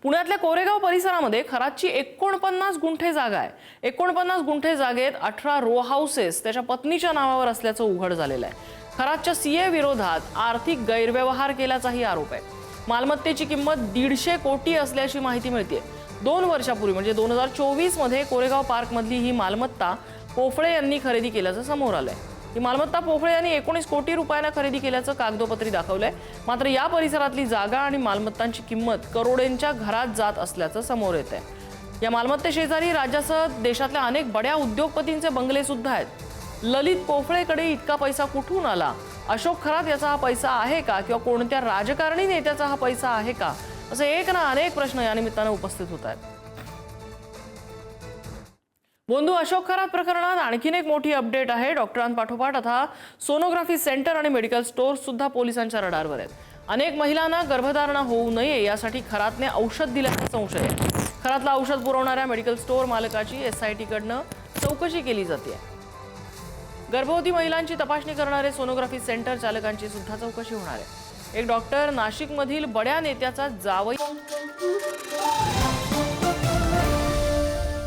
पुण्यातल्या कोरेगाव परिसरामध्ये खरातची 49 गुंठे जागा आहे। 49 गुंठे जागेत 18 रो हाऊसेस त्याच्या पत्नीच्या नावावर असल्याचं उघड झालेलं आहे। खरातच्या सीए विरोधात आर्थिक गैरव्यवहार केल्याचाही आरोप आहे। मालमत्तेची किंमत 150 कोटी असल्याची माहिती मिळते। 2 वर्षापूर्वी म्हणजे 2024 मध्ये कोरेगाव पार्क मधली ही मालमत्ता पोफळे यांनी खरेदी केल्याचं समोर आलंय। ही मालमत्ता पोफळे यांनी 19 कोटी रुपयांना खरेदी केल्याचं कागदोपत्री दाखवलंय। मात्र या परिसरातली जागा आणि मालमत्तांची किंमत करोडोंच्या घरात जात असल्याचं समोर येतंय। या मालमत्तेशेजारी राज्यासह देशातल्या अनेक बड्या उद्योगपतींचे बंगले सुद्धा आहेत। ललित पोफळेकडे इतका पैसा कुठून आला? अशोक खरात याचा हा पैसा आहे का किंवा कोणत्या राजकारणी नेत्याचा हा पैसा आहे का? असे एक ना अनेक प्रश्न या निमित्ताने उपस्थित होत आहेत। बंधू, अशोक खरात प्रकरणात आणखीन एक मोठी अपडेट आहे। डॉक्टरांपाठोपाठ आता सोनोग्राफी सेंटर आणि मेडिकल स्टोअर्स सुद्धा पोलिसांच्या रडारवर आहेत। अनेक महिलांना गर्भधारणा होऊ नये यासाठी खरातने औषध दिल्याचा संशय आहे। खरातला औषध पुरवणाऱ्या मेडिकल स्टोअर मालकाची एसआयटी कडनं चौकशी केली जाते। गर्भवती महिलांची तपासणी करणारे सोनोग्राफी सेंटर चालकांची सुद्धा चौकशी होणार आहे। एक डॉक्टर नाशिकमधील बड्या नेत्याचा जावई